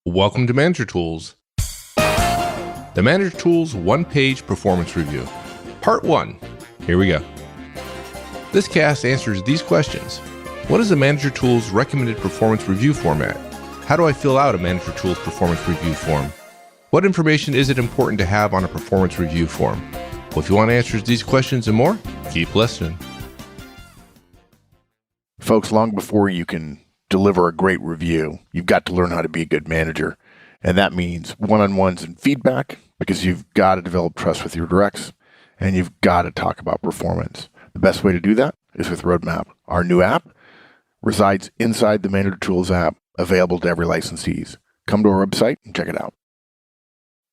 Welcome to Manager Tools. The Manager Tools one-page performance review. Part 1. Here we go. This cast answers these questions. What is the Manager Tools recommended performance review format? How do I fill out a Manager Tools performance review form? What information is it important to have on a performance review form? Well, if you want answers to these questions and more, keep listening. Folks, long before you can deliver a great review, you've got to learn how to be a good manager. And that means one-on-ones and feedback, because you've got to develop trust with your directs, and you've got to talk about performance. The best way to do that is with Roadmap. Our new app resides inside the Manager Tools app, available to every licensee. Come to our website and check it out.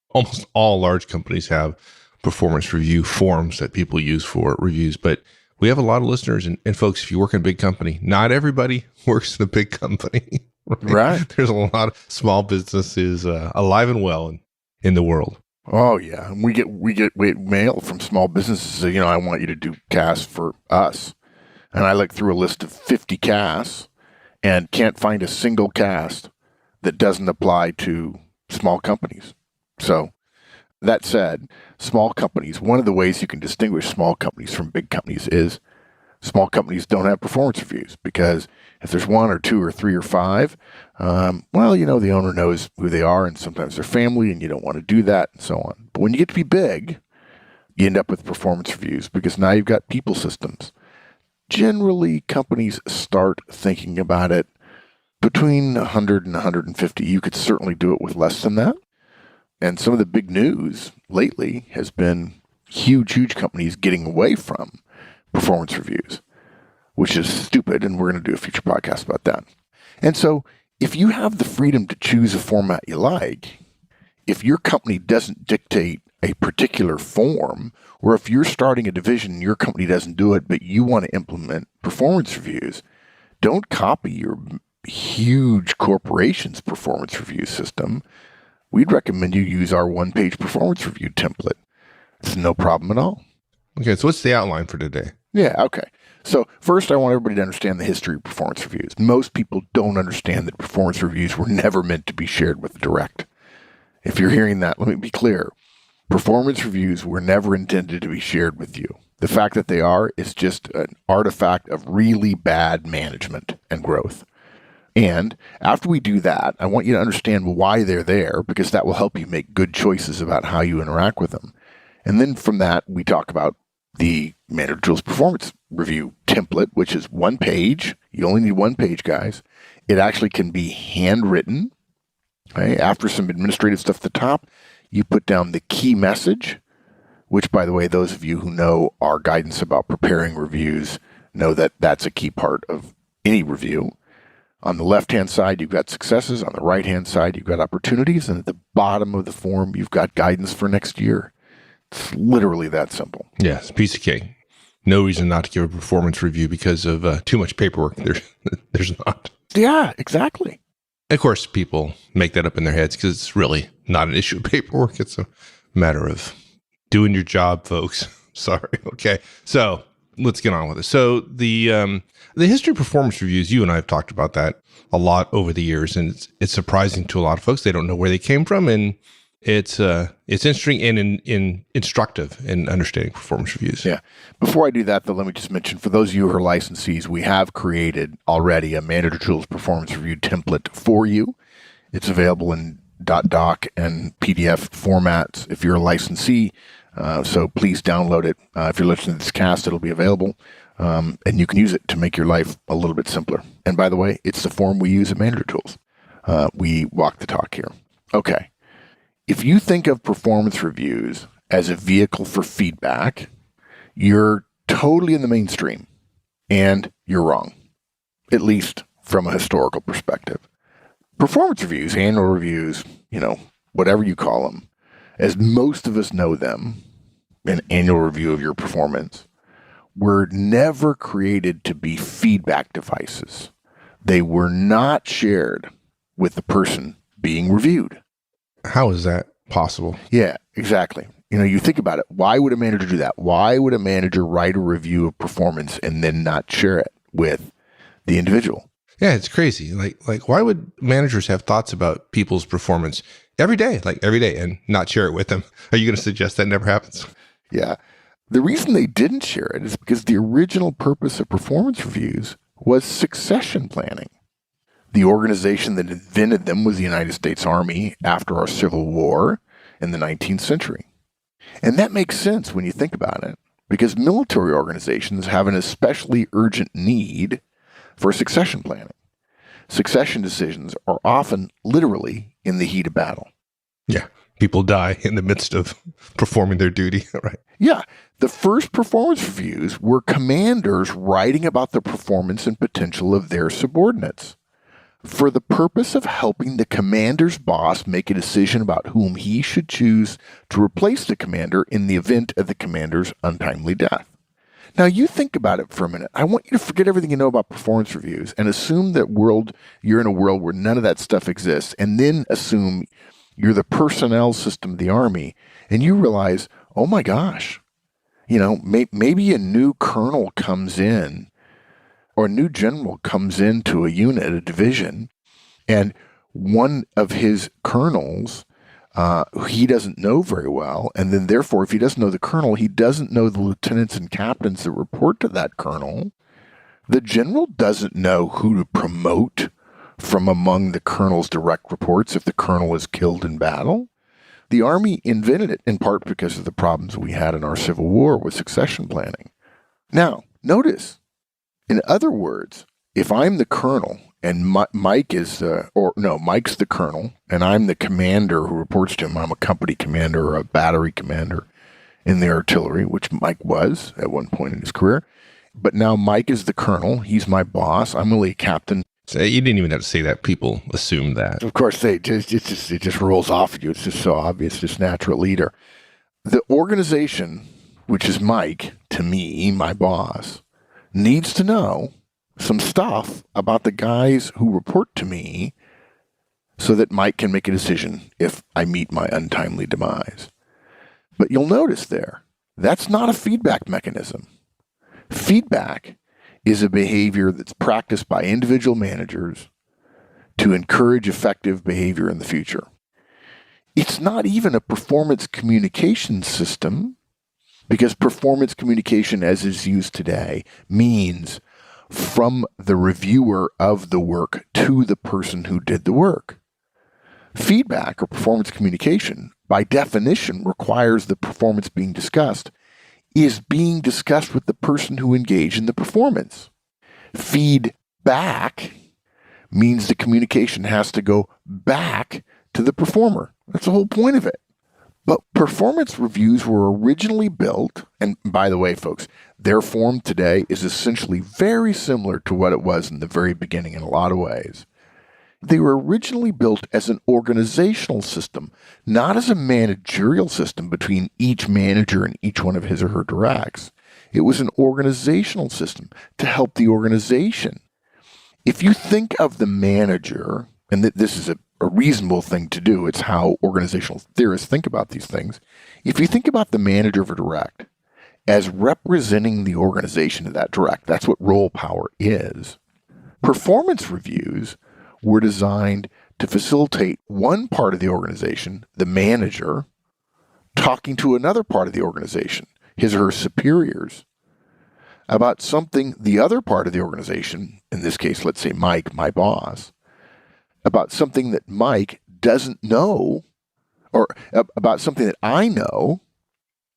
Almost all large companies have performance review forms that people use for reviews, but we have a lot of listeners, and folks, if you work in a big company, not everybody works in a big company. Right. There's a lot of small businesses alive and well in the world. Oh yeah, and we get mail from small businesses. I want you to do casts for us, and I look through a list of 50 casts and can't find a single cast that doesn't apply to small companies. So that said, small companies, one of the ways you can distinguish small companies from big companies is small companies don't have performance reviews, because if there's one or two or three or five, the owner knows who they are, and sometimes they're family, and you don't want to do that, and so on. But when you get to be big, you end up with performance reviews, because now you've got people systems. Generally, companies start thinking about it between 100 and 150. You could certainly do it with less than that. And some of the big news lately has been huge companies getting away from performance reviews, which is stupid, and we're going to do a future podcast about that. And so if you have the freedom to choose a format you like, if your company doesn't dictate a particular form, or if you're starting a division and your company doesn't do it, but you want to implement performance reviews, don't copy your huge corporation's performance review system. We'd recommend you use our one-page performance review template. It's no problem at all. Okay, so what's the outline for today? Yeah, okay. So first, I want everybody to understand the history of performance reviews. Most people don't understand that performance reviews were never meant to be shared with the direct. If you're hearing that, let me be clear. Performance reviews were never intended to be shared with you. The fact that they are is just an artifact of really bad management and growth. And after we do that, I want you to understand why they're there, because that will help you make good choices about how you interact with them. And then from that, we talk about the Manager Tools performance review template, which is one page. You only need one page, guys. It actually can be handwritten. Okay? After some administrative stuff at the top, you put down the key message, which, by the way, those of you who know our guidance about preparing reviews know that that's a key part of any review. On the left-hand side, you've got successes. On the right-hand side, you've got opportunities. And at the bottom of the form, you've got guidance for next year. It's literally that simple. Yeah, it's a piece of cake. No reason not to give a performance review because of too much paperwork. There's not. Yeah, exactly. Of course, people make that up in their heads because it's really not an issue of paperwork. It's a matter of doing your job, folks. Sorry. Okay. So let's get on with it. So the history of performance reviews, you and I have talked about that a lot over the years, and it's surprising to a lot of folks. They don't know where they came from, and it's interesting and instructive in understanding performance reviews. Yeah. Before I do that, though, let me just mention, for those of you who are licensees, we have created already a Manager Tools performance review template for you. It's available in .doc and PDF formats if you're a licensee. So please download it. If you're listening to this cast, it'll be available. And you can use it to make your life a little bit simpler. And by the way, it's the form we use at Manager Tools. We walk the talk here. Okay. If you think of performance reviews as a vehicle for feedback, you're totally in the mainstream, and you're wrong, at least from a historical perspective. Performance reviews, annual reviews, whatever you call them, as most of us know them, an annual review of your performance, were never created to be feedback devices. They were not shared with the person being reviewed. How is that possible? Yeah, exactly. You think about it. Why would a manager do that? Why would a manager write a review of performance and then not share it with the individual? Yeah, it's crazy. Like why would managers have thoughts about people's performance every day, and not share it with them? Are you going to suggest that never happens? Yeah. The reason they didn't share it is because the original purpose of performance reviews was succession planning. The organization that invented them was the United States Army after our Civil War in the 19th century. And that makes sense when you think about it, because military organizations have an especially urgent need for succession planning. Succession decisions are often literally in the heat of battle. Yeah. People die in the midst of performing their duty, right? Yeah. The first performance reviews were commanders writing about the performance and potential of their subordinates for the purpose of helping the commander's boss make a decision about whom he should choose to replace the commander in the event of the commander's untimely death. Now, you think about it for a minute. I want you to forget everything you know about performance reviews and assume that you're in a world where none of that stuff exists, and then assume you're the personnel system of the Army, and you realize, oh my gosh, maybe a new colonel comes in, or a new general comes into a unit, a division, and one of his colonels he doesn't know very well, and then therefore, if he doesn't know the colonel, he doesn't know the lieutenants and captains that report to that colonel. The general doesn't know who to promote from among the colonel's direct reports if the colonel is killed in battle. The Army invented it in part because of the problems we had in our Civil War with succession planning. Now, notice, in other words, if I'm the colonel and Mike's the colonel, and I'm the commander who reports to him, I'm a company commander or a battery commander in the artillery, which Mike was at one point in his career. But now Mike is the colonel. He's my boss. I'm only a captain. So you didn't even have to say that. People assume that. Of course, it just rolls off of you. It's just so obvious, just natural leader. The organization, which is Mike, to me, my boss, needs to know some stuff about the guys who report to me so that Mike can make a decision if I meet my untimely demise. But you'll notice that's not a feedback mechanism. Feedback is a behavior that's practiced by individual managers to encourage effective behavior in the future. It's not even a performance communication system, because performance communication as is used today means from the reviewer of the work to the person who did the work. Feedback or performance communication, by definition, requires the performance being discussed is being discussed with the person who engaged in the performance. Feedback means the communication has to go back to the performer. That's the whole point of it. But performance reviews were originally built, and by the way, folks, their form today is essentially very similar to what it was in the very beginning in a lot of ways. They were originally built as an organizational system, not as a managerial system between each manager and each one of his or her directs. It was an organizational system to help the organization. If you think of the manager, and this is a reasonable thing to do, it's how organizational theorists think about these things. If you think about the manager of a direct as representing the organization of that direct, that's what role power is. Performance reviews were designed to facilitate one part of the organization, the manager, talking to another part of the organization, his or her superiors, about something the other part of the organization, in this case, let's say Mike, my boss, about something that Mike doesn't know, or about something that I know,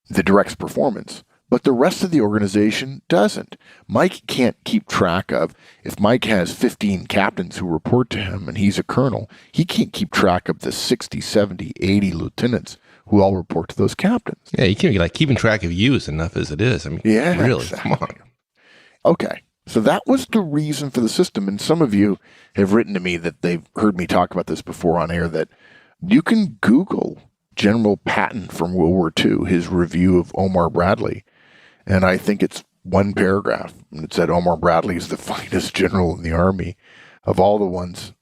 the direct's performance, but the rest of the organization doesn't. Mike can't keep track of, if Mike has 15 captains who report to him and he's a colonel, he can't keep track of the 60, 70, 80 lieutenants who all report to those captains. Yeah, you can't, keeping track of you is enough as it is. I mean, yeah, really, exactly. Come on. Okay, so that was the reason for the system. And some of you have written to me that they've heard me talk about this before on air, that you can Google General Patton from World War II, his review of Omar Bradley. And I think it's one paragraph. And it said Omar Bradley is the finest general in the Army of all the ones,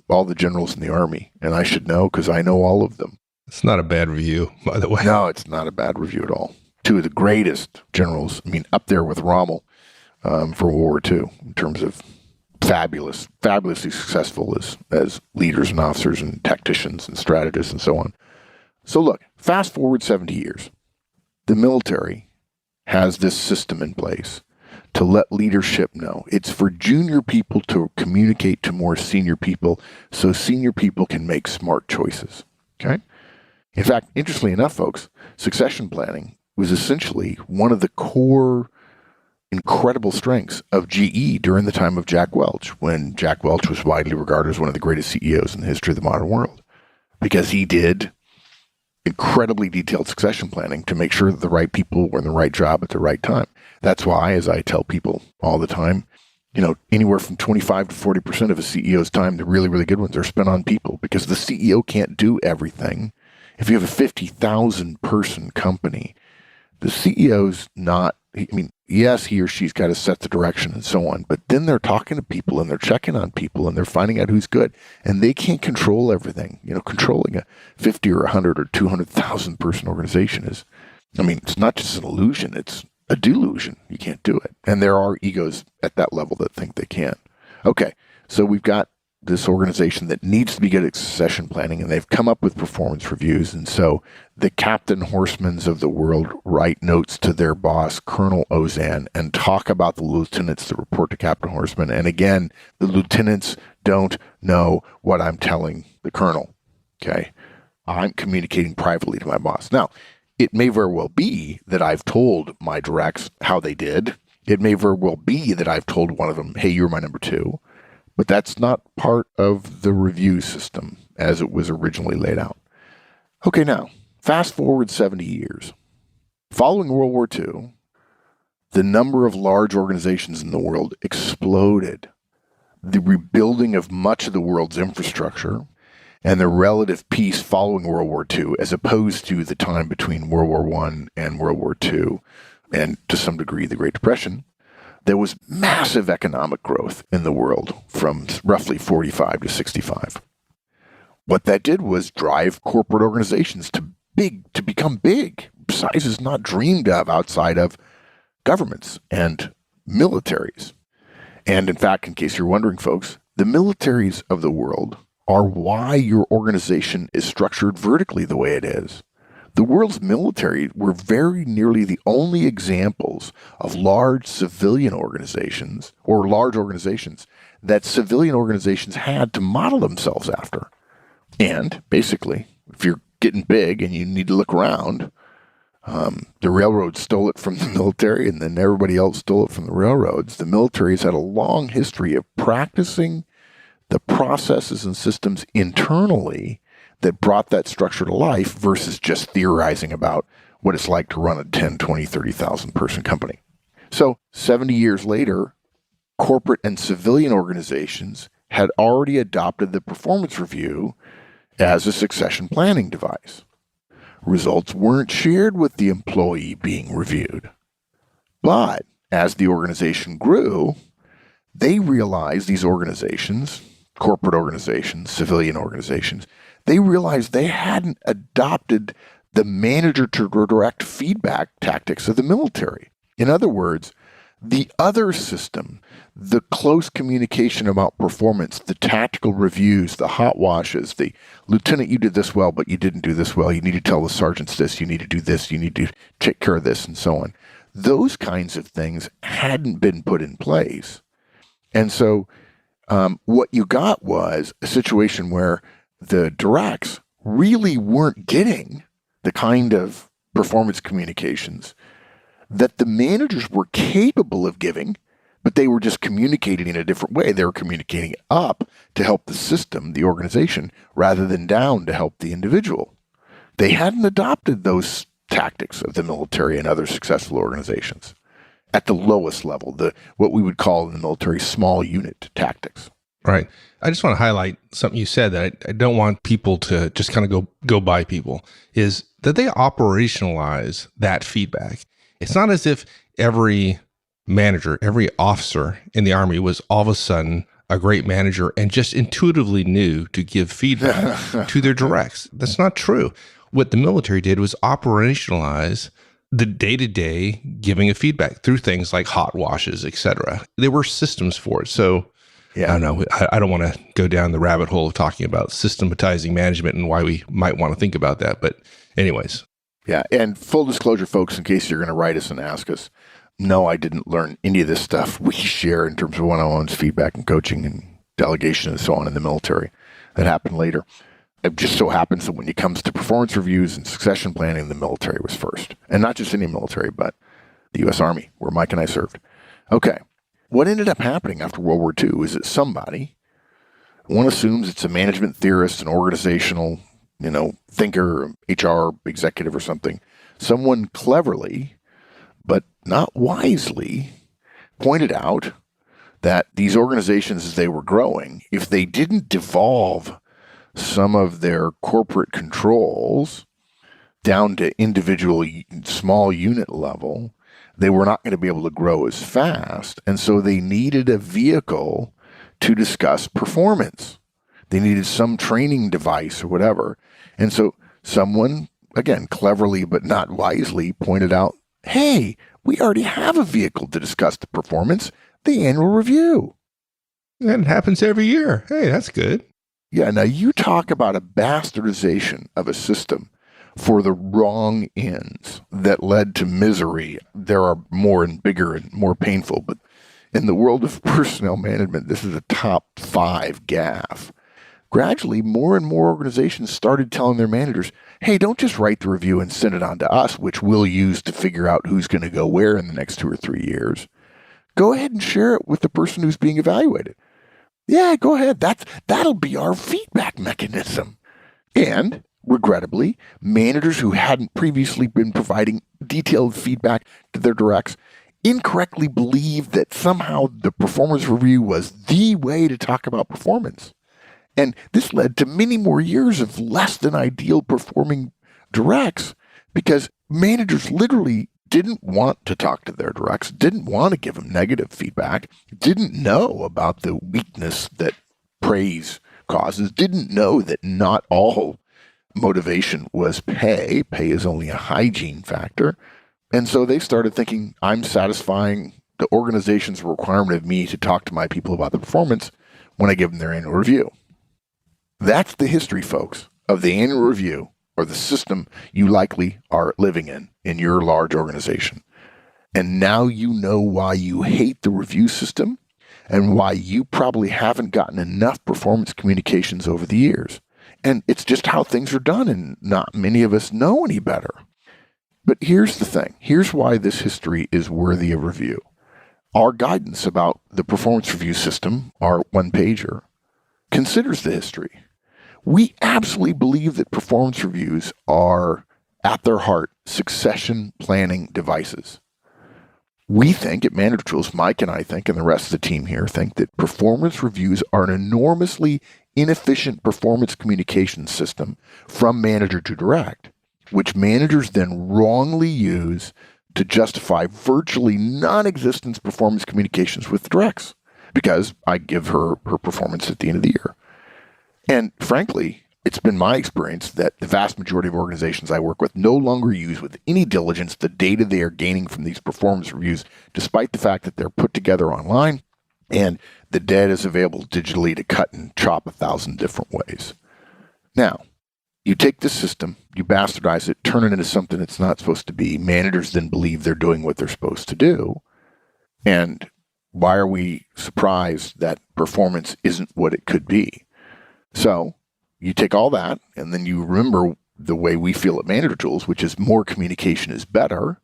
all the generals in the Army. And I should know because I know all of them. It's not a bad review, by the way. No, it's not a bad review at all. Two of the greatest generals, up there with Rommel for World War II in terms of fabulously successful as leaders and officers and tacticians and strategists and so on. So look, fast forward 70 years. The military has this system in place to let leadership know. It's for junior people to communicate to more senior people so senior people can make smart choices. Okay? In fact, interestingly enough, folks, succession planning was essentially one of the core incredible strengths of GE during the time of Jack Welch, when Jack Welch was widely regarded as one of the greatest CEOs in the history of the modern world, because he did incredibly detailed succession planning to make sure that the right people were in the right job at the right time. That's why, as I tell people all the time, anywhere from 25 to 40% of a CEO's time, the really, really good ones, are spent on people, because the CEO can't do everything. If you have a 50,000 person company, the CEO's not, yes, he or she's got to set the direction and so on, but then they're talking to people and they're checking on people and they're finding out who's good, and they can't control everything. Controlling a 50 or 100 or 200,000 person organization is, it's not just an illusion, it's a delusion. You can't do it. And there are egos at that level that think they can. Okay, so we've got this organization that needs to be good at succession planning, and they've come up with performance reviews. And so the Captain Horsemans of the world write notes to their boss, Colonel Ozan, and talk about the lieutenants that report to Captain Horseman. And again, the lieutenants don't know what I'm telling the colonel. Okay. I'm communicating privately to my boss. Now, it may very well be that I've told my directs how they did. It may very well be that I've told one of them, hey, you're my number two. But that's not part of the review system as it was originally laid out. Okay, now, fast forward 70 years. Following World War II, the number of large organizations in the world exploded. The rebuilding of much of the world's infrastructure and the relative peace following World War II, as opposed to the time between World War I and World War II, and to some degree the Great Depression, there was massive economic growth in the world from roughly 45 to 65. What that did was drive corporate organizations to become big, sizes not dreamed of outside of governments and militaries. And in fact, in case you're wondering, folks, the militaries of the world are why your organization is structured vertically the way it is. The world's military were very nearly the only examples of large civilian organizations, or large organizations, that civilian organizations had to model themselves after. And basically, if you're getting big and you need to look around, the railroads stole it from the military, and then everybody else stole it from the railroads. The military has had a long history of practicing the processes and systems internally that brought that structure to life versus just theorizing about what it's like to run a 10, 20, 30,000 person company. So 70 years later, corporate and civilian organizations had already adopted the performance review as a succession planning device. Results weren't shared with the employee being reviewed. But as the organization grew, they realized, these organizations, corporate organizations, civilian organizations, they realized they hadn't adopted the manager to direct feedback tactics of the military. In other words, the other system, the close communication about performance, the tactical reviews, the hot washes, the lieutenant, you did this well, but you didn't do this well. You need to tell the sergeants this, you need to do this, you need to take care of this, and so on. Those kinds of things hadn't been put in place. And so what you got was a situation where the directs really weren't getting the kind of performance communications that the managers were capable of giving, but they were just communicating in a different way. They were communicating up to help the system, the organization, rather than down to help the individual. They hadn't adopted those tactics of the military and other successful organizations at the lowest level, what we would call in the military small unit tactics. Right. I just want to highlight something you said that I don't want people to just kind of go by people, is that they operationalize that feedback. It's not as if every manager, every officer in the Army was all of a sudden a great manager and just intuitively knew to give feedback to their directs. That's not true. What the military did was operationalize the day-to-day giving of feedback through things like hot washes, etc. There were systems for it. So Yeah. I don't know. I don't want to go down the rabbit hole of talking about systematizing management and why we might want to think about that. But anyways. Yeah. And full disclosure, folks, in case you're going to write us and ask us, no, I didn't learn any of this stuff we share in terms of one-on-ones, feedback and coaching and delegation and so on in the military. That happened later. It just so happens that when it comes to performance reviews and succession planning, the military was first. And not just any military, but the U.S. Army, where Mike and I served. Okay. What ended up happening after World War II is that somebody, one assumes it's a management theorist, an organizational, thinker, HR executive or something, someone cleverly, but not wisely, pointed out that these organizations, as they were growing, if they didn't devolve some of their corporate controls down to individual small unit level, they were not going to be able to grow as fast. And so they needed a vehicle to discuss performance. They needed some training device or whatever. And so someone, again, cleverly but not wisely, pointed out, hey, we already have a vehicle to discuss the performance, the annual review. And it happens every year. Hey, that's good. Yeah, now you talk about a bastardization of a system for the wrong ends that led to misery. There are more and bigger and more painful, but in the world of personnel management, this is a top 5 gaffe. Gradually, more and more organizations started telling their managers, hey, don't just write the review and send it on to us, which we'll use to figure out who's going to go where in the next 2 or 3 years. Go ahead and share it with the person who's being evaluated. Yeah, go ahead. That'll be our feedback mechanism. And regrettably, managers who hadn't previously been providing detailed feedback to their directs incorrectly believed that somehow the performance review was the way to talk about performance. And this led to many more years of less than ideal performing directs because managers literally didn't want to talk to their directs, didn't want to give them negative feedback, didn't know about the weakness that praise causes, didn't know that not all motivation was pay. Pay is only a hygiene factor. And so they started thinking, I'm satisfying the organization's requirement of me to talk to my people about the performance when I give them their annual review. That's the history, folks, of the annual review or the system you likely are living in your large organization. And now you know why you hate the review system and why you probably haven't gotten enough performance communications over the years. And it's just how things are done, and not many of us know any better. But here's the thing. Here's why this history is worthy of review. Our guidance about the performance review system, our one-pager, considers the history. We absolutely believe that performance reviews are, at their heart, succession planning devices. We think at Manager Tools, Mike and I think, and the rest of the team here think that performance reviews are an enormously inefficient performance communication system from manager to direct, which managers then wrongly use to justify virtually non-existent performance communications with directs because I give her performance at the end of the year. And frankly, it's been my experience that the vast majority of organizations I work with no longer use with any diligence the data they are gaining from these performance reviews, despite the fact that they're put together online and the data is available digitally to cut and chop 1,000 different ways. Now, you take this system, you bastardize it, turn it into something it's not supposed to be. Managers then believe they're doing what they're supposed to do. And why are we surprised that performance isn't what it could be? So you take all that, and then you remember the way we feel at Manager Tools, which is more communication is better.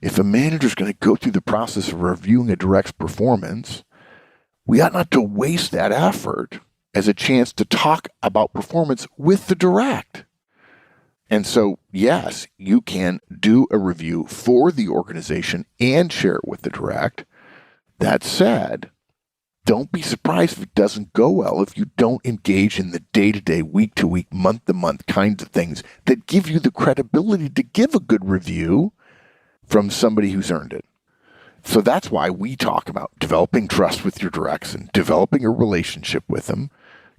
If a manager is going to go through the process of reviewing a direct's performance, we ought not to waste that effort as a chance to talk about performance with the direct. And so, yes, you can do a review for the organization and share it with the direct. That said, don't be surprised if it doesn't go well if you don't engage in the day-to-day, week-to-week, month-to-month kinds of things that give you the credibility to give a good review from somebody who's earned it. So that's why we talk about developing trust with your directs and developing a relationship with them,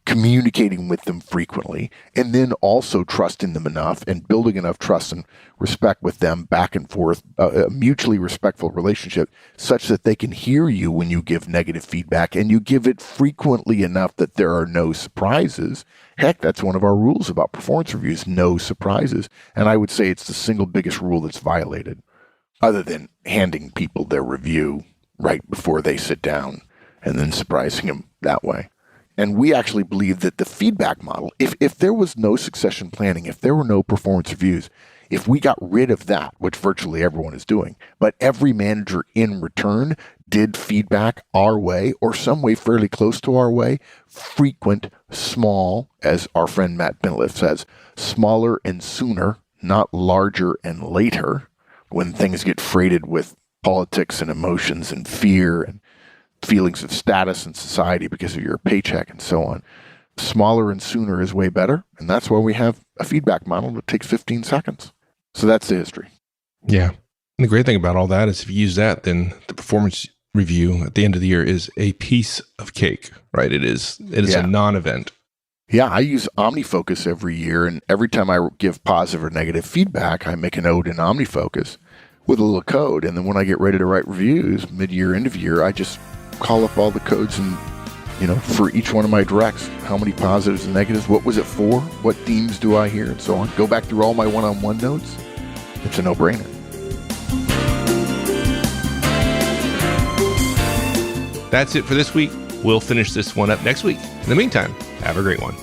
communicating with them frequently, and then also trusting them enough and building enough trust and respect with them back and forth, a mutually respectful relationship such that they can hear you when you give negative feedback and you give it frequently enough that there are no surprises. Heck, that's one of our rules about performance reviews, no surprises. And I would say it's the single biggest rule that's violated, other than handing people their review right before they sit down and then surprising them that way. And we actually believe that the feedback model, if there was no succession planning, if there were no performance reviews, if we got rid of that, which virtually everyone is doing, but every manager in return did feedback our way or some way fairly close to our way, frequent, small, as our friend Matt Bentliff says, smaller and sooner, not larger and later, when things get freighted with politics and emotions and fear and feelings of status in society because of your paycheck and so on. Smaller and sooner is way better. And that's why we have a feedback model that takes 15 seconds. So that's the history. Yeah. And the great thing about all that is if you use that, then the performance review at the end of the year is a piece of cake, right? It is a non-event. Yeah, I use OmniFocus every year. And every time I give positive or negative feedback, I make a note in OmniFocus with a little code. And then when I get ready to write reviews, mid-year, end of year, I just call up all the codes and, for each one of my directs, how many positives and negatives, what was it for, what themes do I hear, and so on. Go back through all my one-on-one notes. It's a no-brainer. That's it for this week. We'll finish this one up next week. In the meantime, have a great one.